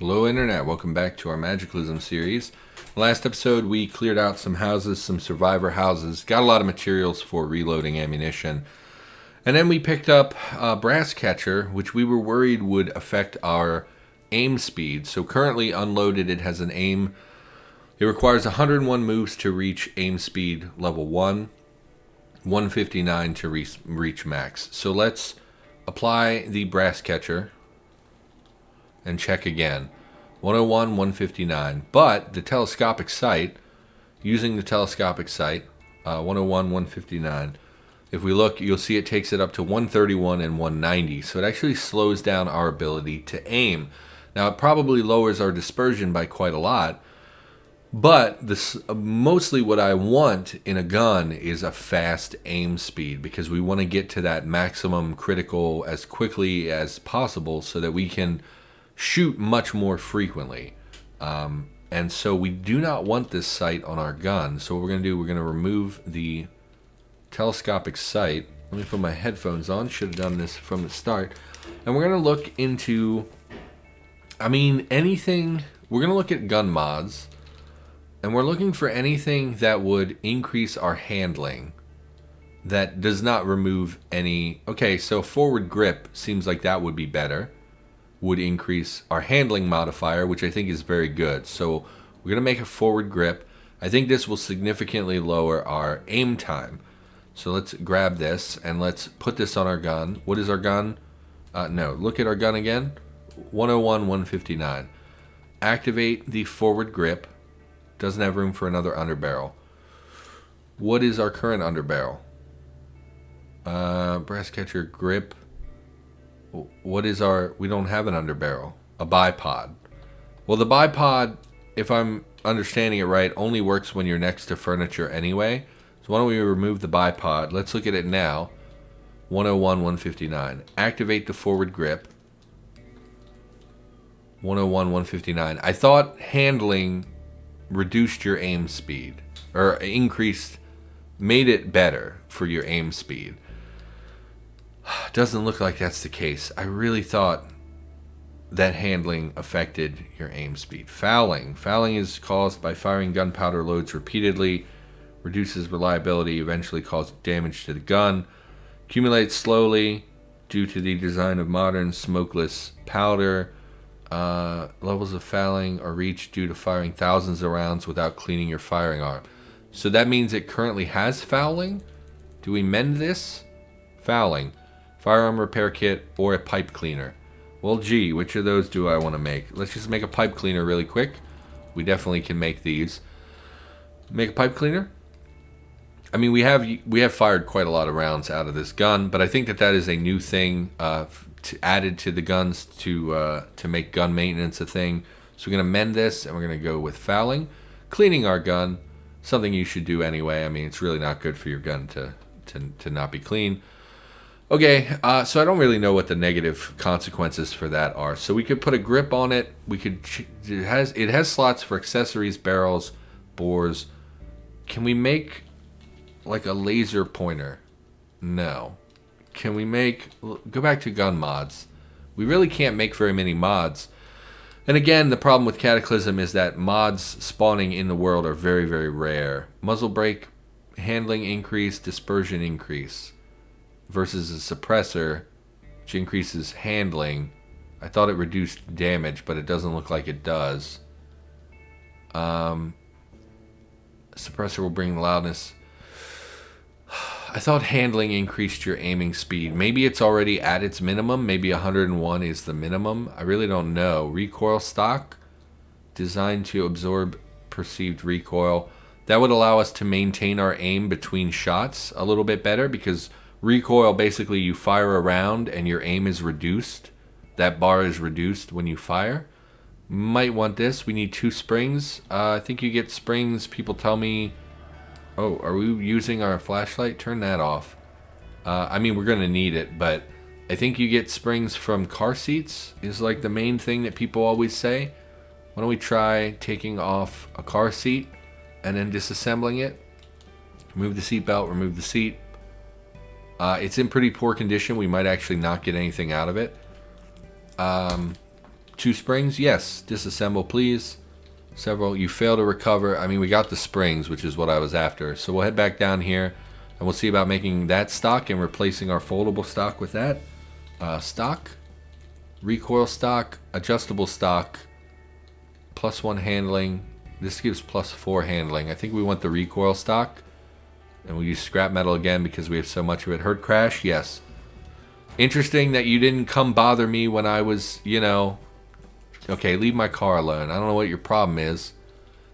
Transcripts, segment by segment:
Hello Internet, welcome back to our Magiclysm series. Last episode we cleared out some houses, some survivor houses, got a lot of materials for reloading ammunition, and then we picked up a brass catcher, which we were worried would affect our aim speed. So currently unloaded it has an aim, it requires 101 moves to reach aim speed level 1, 159 to reach max. So let's apply the brass catcher and check again. 101, 159. But the telescopic sight, using the telescopic sight, 101, 159. If we look, you'll see it takes it up to 131 and 190. So it actually slows down our ability to aim. Now it probably lowers our dispersion by quite a lot. But this mostly what I want in a gun is a fast aim speed, because we want to get to that maximum critical as quickly as possible so that we can shoot much more frequently. And so we do not want this sight on our gun. So what we're going to do, we're going to remove the telescopic sight. Let me put my headphones on. Should have done this from the start. And we're going to look into, anything. We're going to look at gun mods. And we're looking for anything that would increase our handling. That does not remove any. Okay, so forward grip seems like that would be better. Would increase our handling modifier, which I think is very good. So we're going to make a forward grip. I think this will significantly lower our aim time. So let's grab this and let's put this on our gun. What is our gun? No, look at our gun again. 101, 159. Activate the forward grip. Doesn't have room for another underbarrel. What is our current underbarrel? Brass catcher grip. What is our... We don't have an underbarrel. A bipod. Well, the bipod, if I'm understanding it right, only works when you're next to furniture anyway. So why don't we remove the bipod? Let's look at it now. 101, 159. Activate the forward grip. 101, 159. I thought handling reduced your aim speed. Or increased... Made it better for your aim speed. Doesn't look like that's the case. I really thought that handling affected your aim speed. Fouling. Fouling is caused by firing gunpowder loads repeatedly. Reduces reliability, eventually causes damage to the gun. Accumulates slowly due to the design of modern smokeless powder. Levels of fouling are reached due to firing thousands of rounds without cleaning your firing arm. So that means it currently has fouling? Do we mend this? Fouling. Firearm repair kit or a pipe cleaner. Well, gee, which of those do I want to make? Let's just make a pipe cleaner really quick. We definitely can make these. Make a pipe cleaner? We have fired quite a lot of rounds out of this gun, but I think that is a new thing added to the guns to make gun maintenance a thing. So we're going to mend this, and we're going to go with fouling. Cleaning our gun, something you should do anyway. It's really not good for your gun to not be clean. Okay, so I don't really know what the negative consequences for that are. So we could put a grip on it. We could. It has slots for accessories, barrels, bores. Can we make like a laser pointer? No. Can we make? Go back to gun mods. We really can't make very many mods. And again, the problem with Cataclysm is that mods spawning in the world are very, very rare. Muzzle brake, handling increase, dispersion increase. Versus a suppressor, which increases handling. I thought it reduced damage, but it doesn't look like it does. Suppressor will bring loudness. I thought handling increased your aiming speed. Maybe it's already at its minimum. Maybe 101 is the minimum. I really don't know. Recoil stock, designed to absorb perceived recoil. That would allow us to maintain our aim between shots a little bit better, because recoil, basically you fire a round and your aim is reduced. That bar is reduced when you fire. Might want this. We need 2 springs. I think you get springs. People tell me... Oh, are we using our flashlight? Turn that off. We're going to need it, but I think you get springs from car seats is like the main thing that people always say. Why don't we try taking off a car seat and then disassembling it? Remove the seat belt, remove the seat. It's in pretty poor condition. We might actually not get anything out of it. 2 springs? Yes. Disassemble, please. Several. You fail to recover. I mean, we got the springs, which is what I was after. So we'll head back down here, and we'll see about making that stock and replacing our foldable stock with that. Stock. Recoil stock. Adjustable stock. +1 handling. This gives +4 handling. I think we want the recoil stock. And we'll use scrap metal again because we have so much of it. Hurt crash? Yes. Interesting that you didn't come bother me when I was, you know... Okay, leave my car alone. I don't know what your problem is.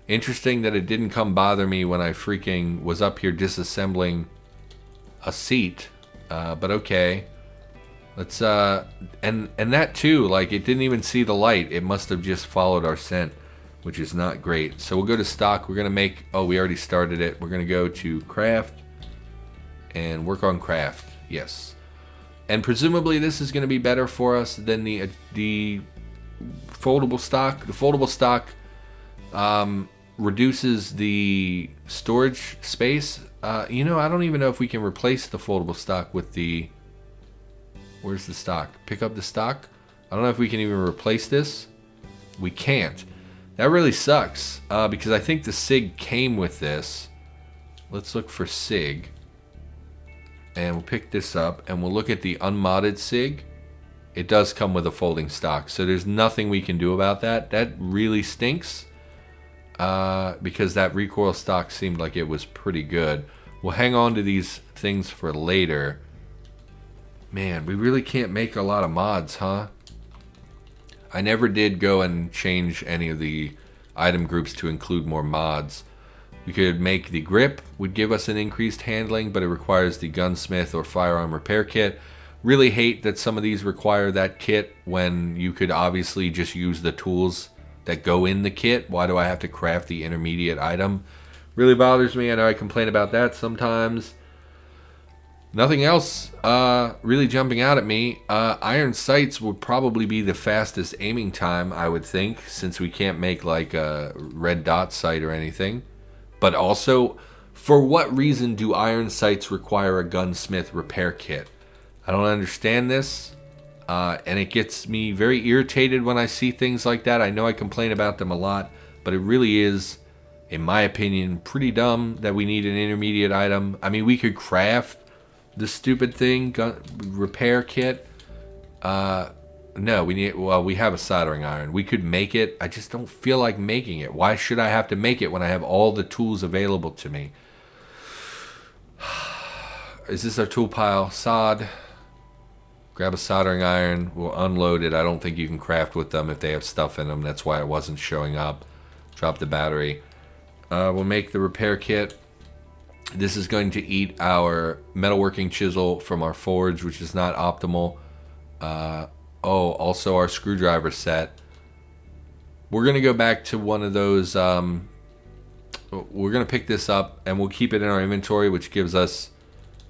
Interesting that it didn't come bother me when I freaking was up here disassembling a seat. But okay. Let's, and that too, like, it didn't even see the light. It must have just followed our scent, which is not great. So we'll go to stock. We're going to make... Oh, we already started it. We're going to go to craft and work on craft. Yes. And presumably this is going to be better for us than the foldable stock. The foldable stock reduces the storage space. You know, I don't even know if we can replace the foldable stock with the... Where's the stock? Pick up the stock. I don't know if we can even replace this. We can't. That really sucks, because I think the SIG came with this. Let's look for SIG. And we'll pick this up, and we'll look at the unmodded SIG. It does come with a folding stock, so there's nothing we can do about that. That really stinks, because that recoil stock seemed like it was pretty good. We'll hang on to these things for later. Man, we really can't make a lot of mods, huh? I never did go and change any of the item groups to include more mods. We could make the grip, would give us an increased handling, but it requires the gunsmith or firearm repair kit. Really hate that some of these require that kit when you could obviously just use the tools that go in the kit. Why do I have to craft the intermediate item? Really bothers me. I know I complain about that sometimes. Nothing else really jumping out at me. Iron sights would probably be the fastest aiming time, I would think, since we can't make like a red dot sight or anything. But also, for what reason do iron sights require a gunsmith repair kit? I don't understand this, and it gets me very irritated when I see things like that. I know I complain about them a lot, but it really is, in my opinion, pretty dumb that we need an intermediate item. I mean, we could craft the stupid thing, repair kit. No, we need... Well, we have a soldering iron. We could make it. I just don't feel like making it. Why should I have to make it when I have all the tools available to me? Is this our tool pile? Sod. Grab a soldering iron. We'll unload it. I don't think you can craft with them if they have stuff in them. That's why it wasn't showing up. Drop the battery. We'll make the repair kit. This is going to eat our metalworking chisel from our forge, which is not optimal. Also our screwdriver set. We're going to go back to one of those... we're going to pick this up, and we'll keep it in our inventory, which gives us...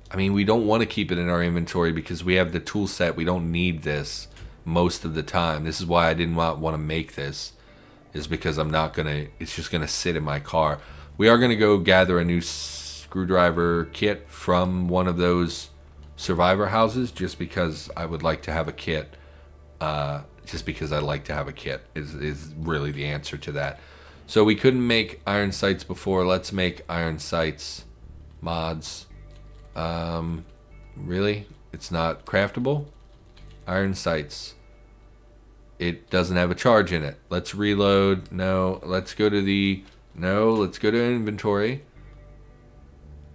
I mean, we don't want to keep it in our inventory because we have the tool set. We don't need this most of the time. This is why I didn't want to make this, is because I'm not going to... It's just going to sit in my car. We are going to go gather a new screwdriver kit from one of those survivor houses, just because I would like to have a kit. Just because I like to have a kit is really the answer to that. So we couldn't make iron sights before. Let's make iron sights mods. Really? It's not craftable? Iron sights. It doesn't have a charge in it. Let's reload. No. Let's go to the... No. Let's go to inventory.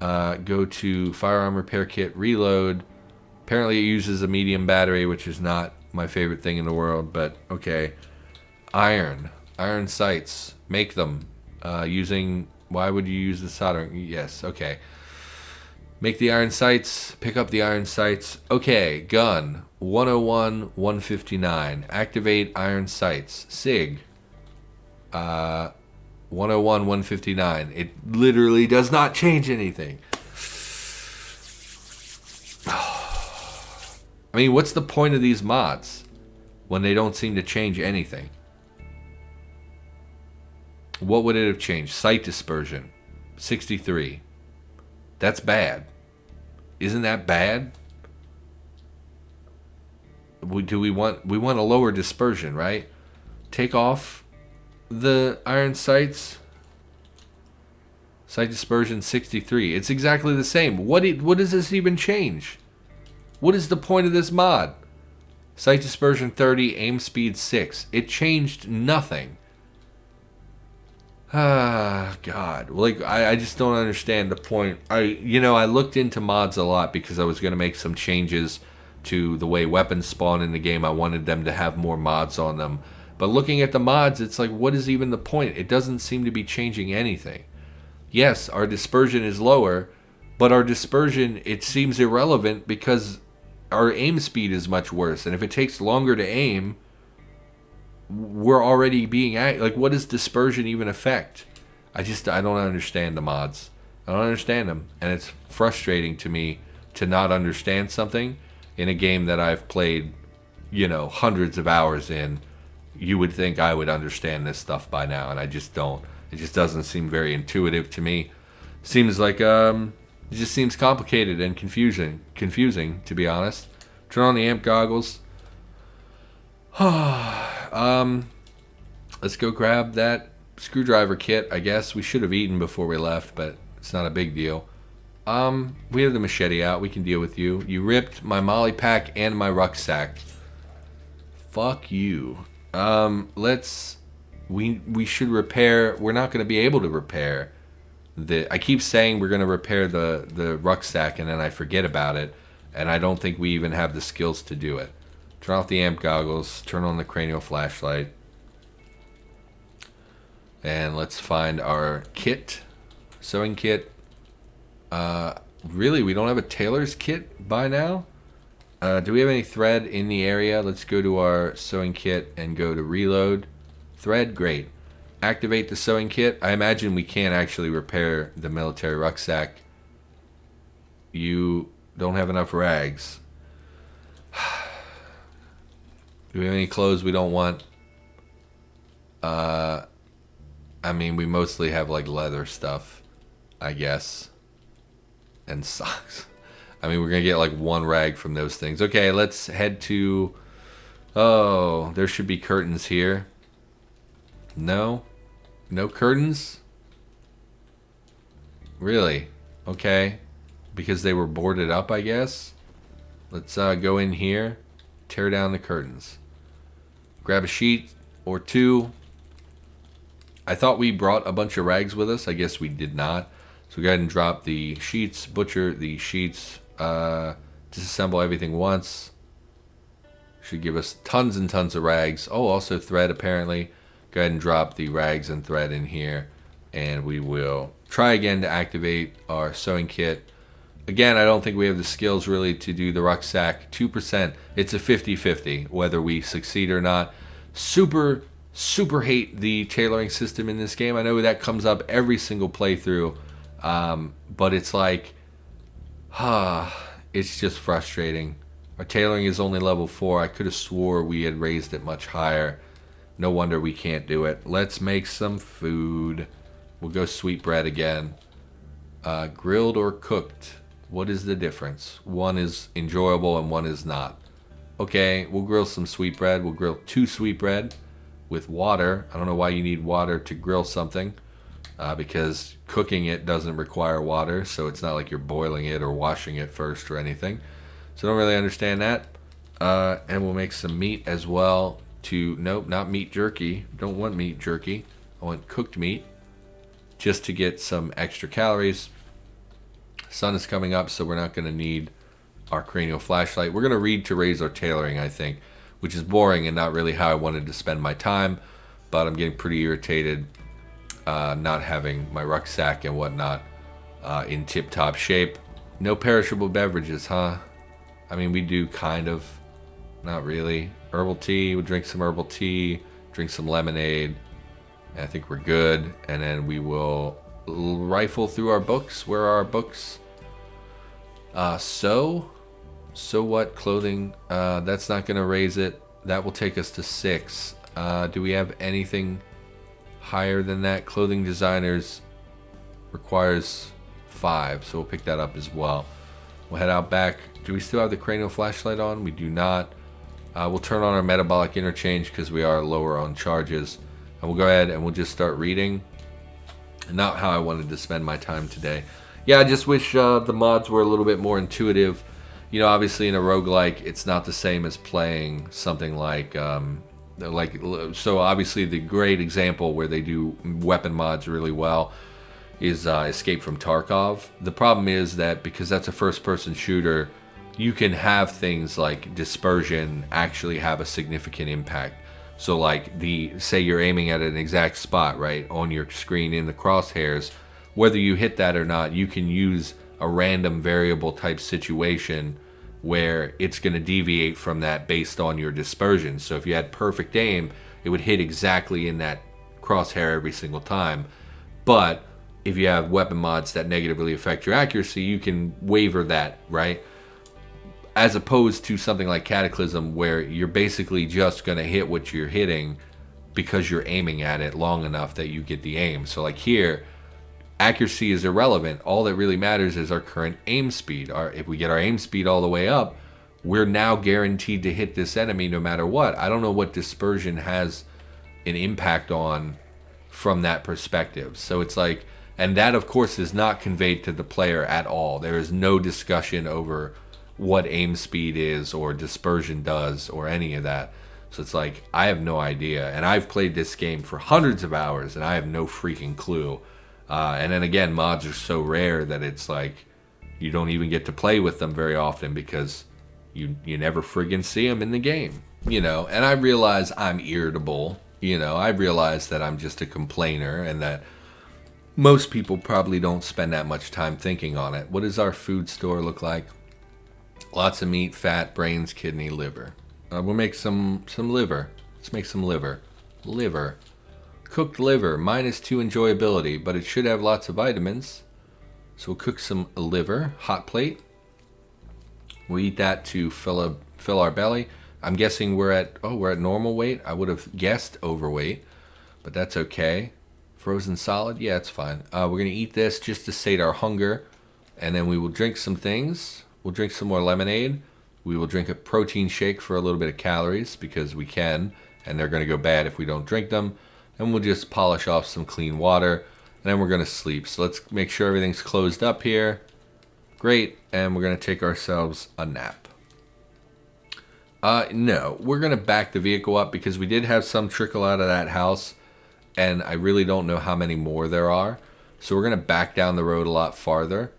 Go to firearm repair kit. Reload. Apparently it uses a medium battery, which is not my favorite thing in the world, but okay. Iron sights, make them using... Why would you use the soldering? Yes, okay. Make the iron sights, pick up the iron sights. Okay, gun 101 159. Activate iron sights. SIG 101 159. It literally does not change anything. I mean, what's the point of these mods when they don't seem to change anything? What would it have changed? Sight dispersion, 63. That's bad. Isn't that bad? We want a lower dispersion, right? take off the iron sights. Sight dispersion 63. It's exactly the same. What does this even change? What is the point of this mod? Sight dispersion 30, aim speed 6. It changed nothing. Ah, God. Like, I just don't understand the point. I looked into mods a lot because I was going to make some changes to the way weapons spawn in the game. I wanted them to have more mods on them. But looking at the mods, it's like, what is even the point? It doesn't seem to be changing anything. Yes, our dispersion is lower, but our dispersion, it seems irrelevant because our aim speed is much worse. And if it takes longer to aim, we're already being like, what does dispersion even affect? I don't understand the mods. I don't understand them. And it's frustrating to me to not understand something in a game that I've played, hundreds of hours in. You would think I would understand this stuff by now, and I just don't. It just doesn't seem very intuitive to me. Seems like it just seems complicated and confusing to be honest. Turn on the amp goggles. Let's go grab that screwdriver kit. I guess we should have eaten before we left, but it's not a big deal. We have the machete out. We can deal with you. You ripped my molly pack and my rucksack. Fuck you. We should repair. We're not going to be able to repair I keep saying we're going to repair the rucksack, and then I forget about it, and I don't think we even have the skills to do it. Turn off the amp goggles. Turn on the cranial flashlight. And let's find our kit. Sewing kit. Really, we don't have a tailor's kit by now? Do we have any thread in the area? Let's go to our sewing kit and go to reload. Thread, great. Activate the sewing kit. I imagine we can't actually repair the military rucksack. You don't have enough rags. Do we have any clothes we don't want? I mean, we mostly have like leather stuff, I guess. And socks. I mean, we're going to get like one rag from those things. Okay, let's head to... Oh, there should be curtains here. No? No curtains? Really? Okay. Because they were boarded up, I guess? Let's go in here. Tear down the curtains. Grab a sheet or two. I thought we brought a bunch of rags with us. I guess we did not. So go ahead and drop the sheets. Butcher the sheets. Disassemble everything once. Should give us tons and tons of rags. Oh, also thread apparently. Go ahead and drop the rags and thread in here. And we will try again to activate our sewing kit. Again, I don't think we have the skills really to do the rucksack. 2%. It's a 50-50 whether we succeed or not. Super hate the tailoring system in this game. I know that comes up every single playthrough. But it's like... it's just frustrating. Our tailoring is only level 4. I could have swore we had raised it much higher. No wonder we can't do it. Let's make some food. We'll go sweetbread again. Grilled or cooked? What is the difference? One is enjoyable and one is not. Okay, we'll grill some sweetbread. We'll grill 2 sweetbread with water. I don't know why you need water to grill something. Because cooking it doesn't require water, so it's not like you're boiling it or washing it first or anything. So I don't really understand that. And we'll make some meat as well. Nope, not meat jerky. Don't want meat jerky. I want cooked meat. Just to get some extra calories. Sun is coming up, so we're not going to need our cranial flashlight. We're going to read to raise our tailoring, I think, which is boring and not really how I wanted to spend my time. But I'm getting pretty irritated not having my rucksack and whatnot in tip-top shape. No perishable beverages, huh? I mean, we do kind of. Not really. Herbal tea. We'll drink some herbal tea. Drink some lemonade. And I think we're good. And then we will rifle through our books. Where are our books? So what? Clothing. That's not going to raise it. That will take us to 6. Do we have anything higher than that? Clothing designers requires 5. So we'll pick that up as well. We'll head out back. Do we still have the cranial flashlight on? We do not. We'll turn on our metabolic interchange because we are lower on charges. And we'll go ahead and we'll just start reading. Not how I wanted to spend my time today. Yeah, I just wish the mods were a little bit more intuitive. You know, obviously in a roguelike, it's not the same as playing something like so obviously the great example where they do weapon mods really well is Escape from Tarkov. The problem is that because that's a first-person shooter, you can have things like dispersion actually have a significant impact. So like say you're aiming at an exact spot, right, on your screen in the crosshairs, whether you hit that or not, you can use a random variable type situation where it's going to deviate from that based on your dispersion. So if you had perfect aim, it would hit exactly in that crosshair every single time. But if you have weapon mods that negatively affect your accuracy, you can waver that, right? As opposed to something like Cataclysm where you're basically just going to hit what you're hitting because you're aiming at it long enough that you get the aim. So like here, accuracy is irrelevant. All that really matters is our current aim speed. If we get our aim speed all the way up, we're now guaranteed to hit this enemy no matter what. I don't know what dispersion has an impact on from that perspective. So it's like, and that of course is not conveyed to the player at all. There is no discussion over what aim speed is or dispersion does or any of that. So it's like, I have no idea. And I've played this game for hundreds of hours and I have no freaking clue. And then again, mods are so rare that it's like you don't even get to play with them very often because you never friggin' see them in the game, you know. And I realize I'm irritable, you know. I realize that I'm just a complainer and that most people probably don't spend that much time thinking on it. What does our food store look like? Lots of meat, fat, brains, kidney, liver. We'll make some liver. Let's make some liver. Liver. Cooked liver, -2 enjoyability, but it should have lots of vitamins. So we'll cook some liver, hot plate. We'll eat that to fill our belly. I'm guessing we're at normal weight. I would have guessed overweight, but that's okay. Frozen solid, yeah, it's fine. We're gonna eat this just to sate our hunger, and then we will drink some things. We'll drink some more lemonade. We will drink a protein shake for a little bit of calories because we can, and they're gonna go bad if we don't drink them. And we'll just polish off some clean water, and then we're gonna sleep. So let's make sure everything's closed up here. Great, and we're gonna take ourselves a nap. No, we're gonna back the vehicle up because we did have some trickle out of that house, and I really don't know how many more there are. So we're gonna back down the road a lot farther.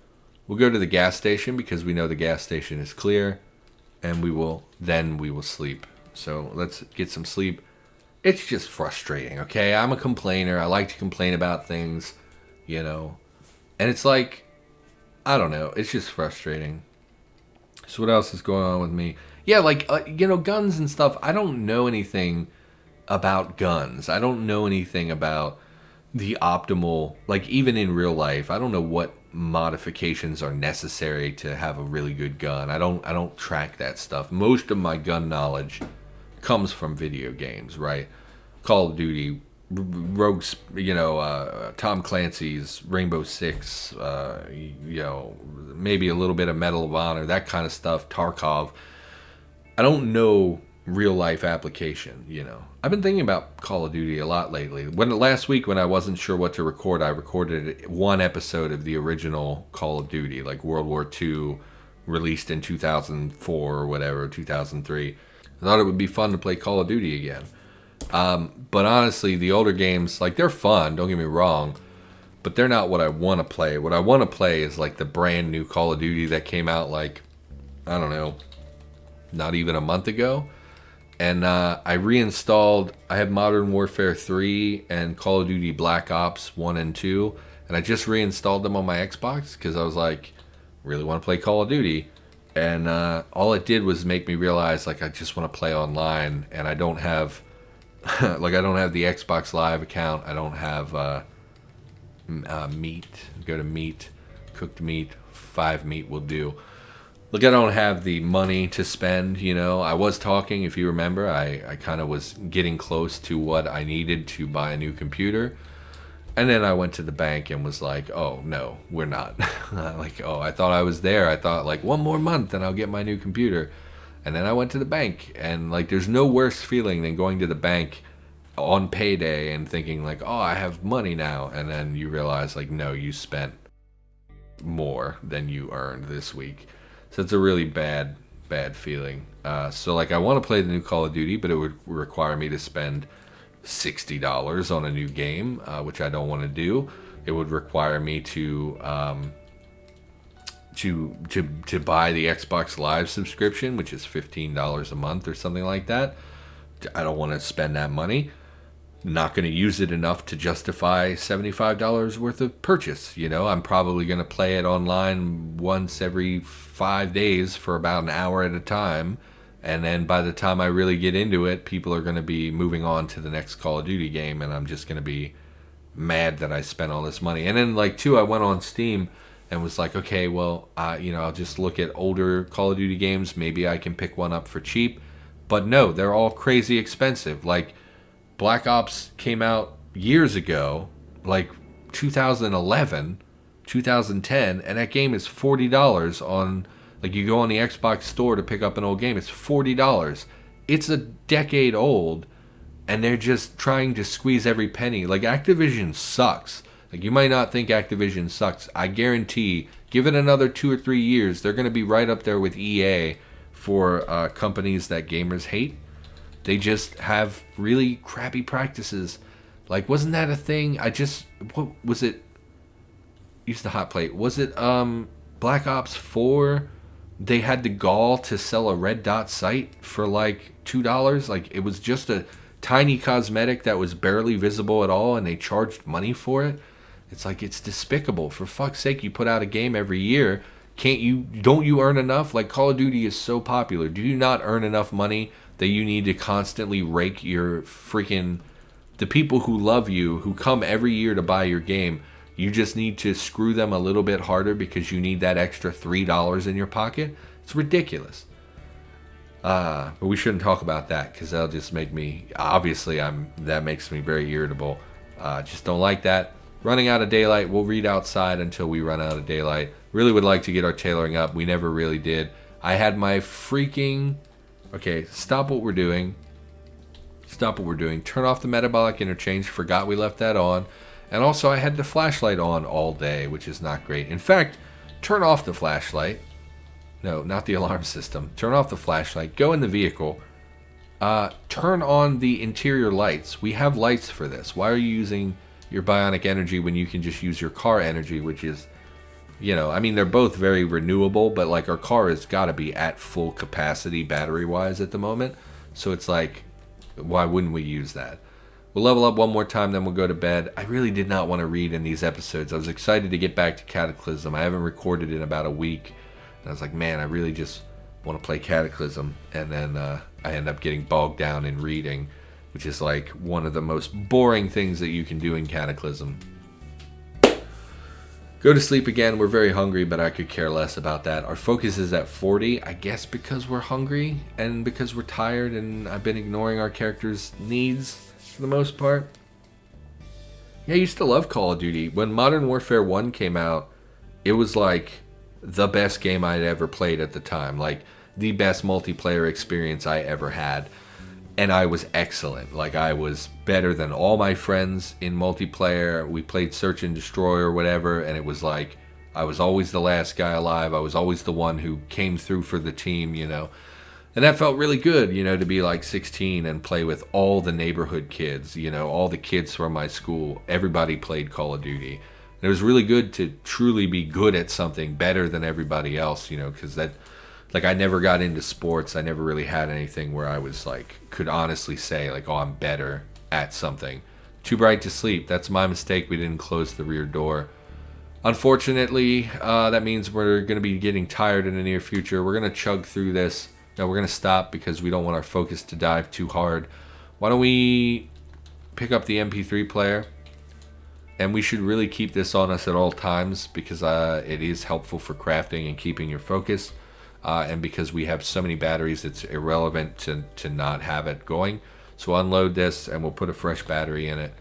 We'll go to the gas station because we know the gas station is clear, and we will sleep. So let's get some sleep. It's just frustrating, okay? I'm a complainer. I like to complain about things, you know. And it's like, I don't know. It's just frustrating. So what else is going on with me? Yeah, like, guns and stuff. I don't know anything about guns. I don't know anything about the optimal, like, even in real life. I don't know what modifications are necessary to have a really good gun. I don't track that stuff. Most of my gun knowledge comes from video games, right? Call of Duty, Rogues, Tom Clancy's Rainbow Six, maybe a little bit of Medal of Honor, that kind of stuff, Tarkov. I don't know real life application, you know. I've been thinking about Call of Duty a lot lately. Last week when I wasn't sure what to record, I recorded one episode of the original Call of Duty, like World War II, released in 2004 or whatever, 2003. I thought it would be fun to play Call of Duty again. But honestly, the older games, like, they're fun, don't get me wrong, but they're not what I want to play. What I want to play is, like, the brand new Call of Duty that came out, like, I don't know, not even a month ago. And I reinstalled, I have Modern Warfare 3 and Call of Duty Black Ops 1 and 2, and I just reinstalled them on my Xbox because I was like, really want to play Call of Duty. And all it did was make me realize, like, I just want to play online, and I don't have, like, I don't have the Xbox Live account. I don't have meat. Go to meat, cooked meat, 5 meat will do. Look, I don't have the money to spend, you know. I was talking, if you remember, I kind of was getting close to what I needed to buy a new computer. And then I went to the bank and was like, oh, no, we're not. Like, oh, I thought I was there. I thought, like, one more month and I'll get my new computer. And then I went to the bank, and like there's no worse feeling than going to the bank on payday and thinking like, oh, I have money now, and then you realize like, no, you spent more than you earned this week. So it's a really bad feeling. So like I want to play the new Call of Duty, but it would require me to spend $60 on a new game, which I don't want to do. It would require me to buy the Xbox Live subscription, which is $15 a month or something like that. I don't want to spend that money. Not going to use it enough to justify $75 worth of purchase. You know, I'm probably going to play it online once every 5 days for about an hour at a time. And then by the time I really get into it, people are going to be moving on to the next Call of Duty game. And I'm just going to be mad that I spent all this money. And then like too, I went on Steam and was like, okay, well, I'll just look at older Call of Duty games. Maybe I can pick one up for cheap. But no, they're all crazy expensive. Like Black Ops came out years ago, like 2011, 2010, and that game is $40 on, like you go on the Xbox store to pick up an old game, it's $40. It's a decade old, and they're just trying to squeeze every penny. Like Activision sucks. Like you might not think Activision sucks. I guarantee, give it another 2 or 3 years, they're going to be right up there with EA for companies that gamers hate. They just have really crappy practices. Like, wasn't that a thing? What was it? Use the hot plate. Was it Black Ops 4? They had the gall to sell a red dot sight for like $2. Like, it was just a tiny cosmetic that was barely visible at all, and they charged money for it. It's like, it's despicable. For fuck's sake, you put out a game every year. Don't you earn enough? Like, Call of Duty is so popular. Do you not earn enough money that you need to constantly rake your freaking, the people who love you, who come every year to buy your game, you just need to screw them a little bit harder because you need that extra $3 in your pocket? It's ridiculous. But we shouldn't talk about that because that'll just make me, obviously that makes me very irritable. Just don't like that. Running out of daylight, we'll read outside until we run out of daylight. Really would like to get our tailoring up. We never really did. I had my freaking... Okay, stop what we're doing. Turn off the metabolic interchange. Forgot we left that on. And also I had the flashlight on all day, which is not great. In fact, turn off the flashlight. No, not the alarm system. Turn off the flashlight. Go in the vehicle. Turn on the interior lights. We have lights for this. Why are you using your bionic energy when you can just use your car energy, which is... You know, I mean, they're both very renewable, but like our car has got to be at full capacity battery-wise at the moment. So it's like, why wouldn't we use that? We'll level up one more time, then we'll go to bed. I really did not want to read in these episodes. I was excited to get back to Cataclysm. I haven't recorded in about a week. And I was like, man, I really just want to play Cataclysm. And then I end up getting bogged down in reading, which is like one of the most boring things that you can do in Cataclysm. Go to sleep again. We're very hungry, but I could care less about that. Our focus is at 40, I guess because we're hungry and because we're tired and I've been ignoring our characters' needs for the most part. Yeah, I used to love Call of Duty. When Modern Warfare 1 came out, it was like the best game I'd ever played at the time. Like the best multiplayer experience I ever had. And I was excellent. Like, I was better than all my friends in multiplayer. We played Search and Destroy or whatever, and it was like, I was always the last guy alive. I was always the one who came through for the team, you know. And that felt really good, you know, to be like 16 and play with all the neighborhood kids, you know, all the kids from my school. Everybody played Call of Duty. And it was really good to truly be good at something better than everybody else, you know, because that... Like, I never got into sports. I never really had anything where I was, like, could honestly say, like, oh, I'm better at something. Too bright to sleep. That's my mistake. We didn't close the rear door. Unfortunately, that means we're going to be getting tired in the near future. We're going to chug through this. No, we're going to stop because we don't want our focus to dive too hard. Why don't we pick up the MP3 player? And we should really keep this on us at all times because it is helpful for crafting and keeping your focus. And because we have so many batteries, it's irrelevant to not have it going. So unload this, and we'll put a fresh battery in it.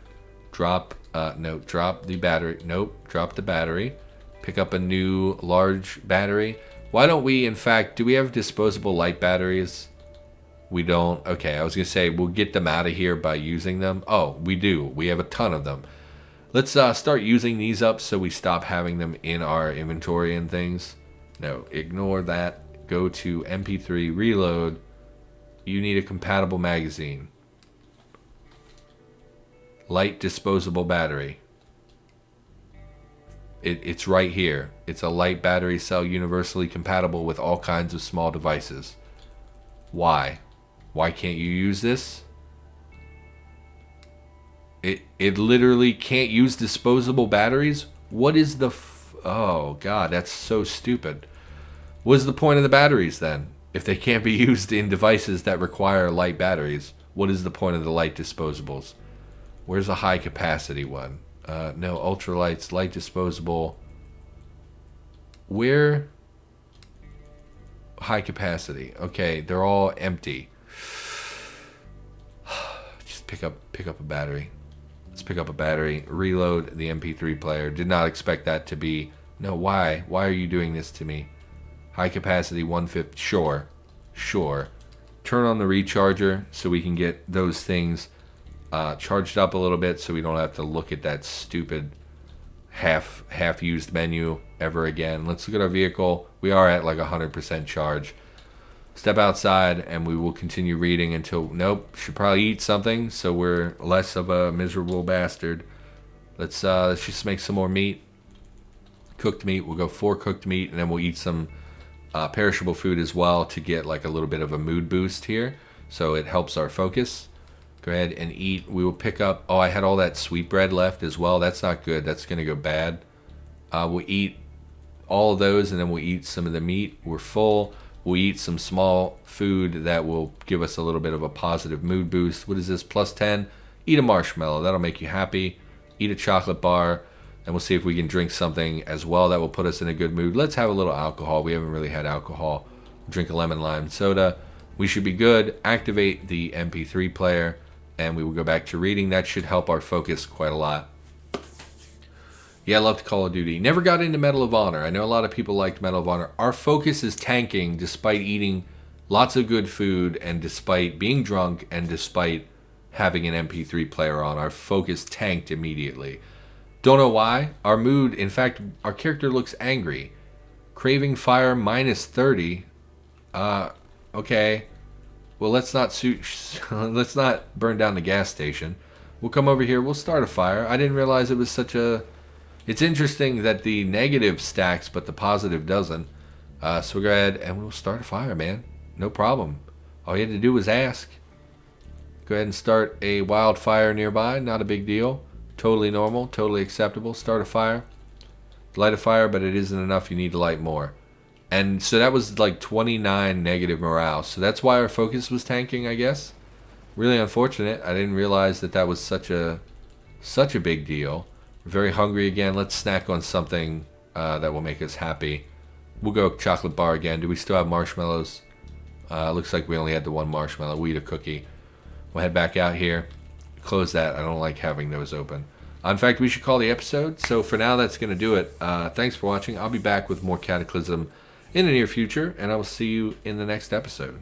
Drop the battery. Nope, drop the battery. Pick up a new large battery. Why don't we, in fact, do we have disposable light batteries? We don't. Okay, I was going to say we'll get them out of here by using them. Oh, we do. We have a ton of them. Let's start using these up so we stop having them in our inventory and things. No, ignore that. Go to MP3, reload. You need a compatible magazine. Light disposable battery. It's right here. It's a light battery cell universally compatible with all kinds of small devices. Why? Why can't you use this? It literally can't use disposable batteries? What is the... Oh, God, that's so stupid. What's the point of the batteries, then? If they can't be used in devices that require light batteries, what is the point of the light disposables? Where's a high capacity one? No, ultralights, light disposable. Where? High capacity. Okay, they're all empty. Just pick up a battery. Let's pick up a battery. Reload the MP3 player. Did not expect that to be... No, why? Why are you doing this to me? High capacity 150. Sure. Turn on the recharger so we can get those things charged up a little bit so we don't have to look at that stupid half used menu ever again. Let's look at our vehicle. We are at like 100% charge. Step outside and we will continue reading until... Nope, should probably eat something so we're less of a miserable bastard. Let's just make some more meat. Cooked meat. We'll go 4 cooked meat and then we'll eat some perishable food as well to get like a little bit of a mood boost here. So it helps our focus. Go ahead and eat. We will pick up... Oh, I had all that sweetbread left as well. That's not good. That's going to go bad. We'll eat all of those and then we'll eat some of the meat. We're full. We'll eat some small food that will give us a little bit of a positive mood boost. What is this? Plus 10. Eat a marshmallow. That'll make you happy. Eat a chocolate bar. And we'll see if we can drink something as well that will put us in a good mood. Let's have a little alcohol. We haven't really had alcohol. Drink a lemon lime soda. We should be good. Activate the MP3 player. And we will go back to reading. That should help our focus quite a lot. Yeah, I loved Call of Duty. Never got into Medal of Honor. I know a lot of people liked Medal of Honor. Our focus is tanking despite eating lots of good food and despite being drunk and despite having an MP3 player on. Our focus tanked immediately. Don't know why. Our mood, in fact, our character looks angry. Craving fire minus 30. Okay. Well, let's not burn down the gas station. We'll come over here. We'll start a fire. I didn't realize it was such a... It's interesting that the negative stacks, but the positive doesn't. So we'll go ahead and we'll start a fire, man. No problem. All you had to do was ask. Go ahead and start a wildfire nearby. Not a big deal. Totally normal. Totally acceptable. Start a fire. Light a fire, but it isn't enough. You need to light more. And so that was like 29 negative morale. So that's why our focus was tanking, I guess. Really unfortunate. I didn't realize that that was such a big deal. We're very hungry again. Let's snack on something that will make us happy. We'll go chocolate bar again. Do we still have marshmallows? Looks like we only had the one marshmallow. We'll eat a cookie. We'll head back out here. Close that. I don't like having those open. In fact, we should call the episode. So for now, that's going to do it. Thanks for watching. I'll be back with more Cataclysm in the near future, and I will see you in the next episode.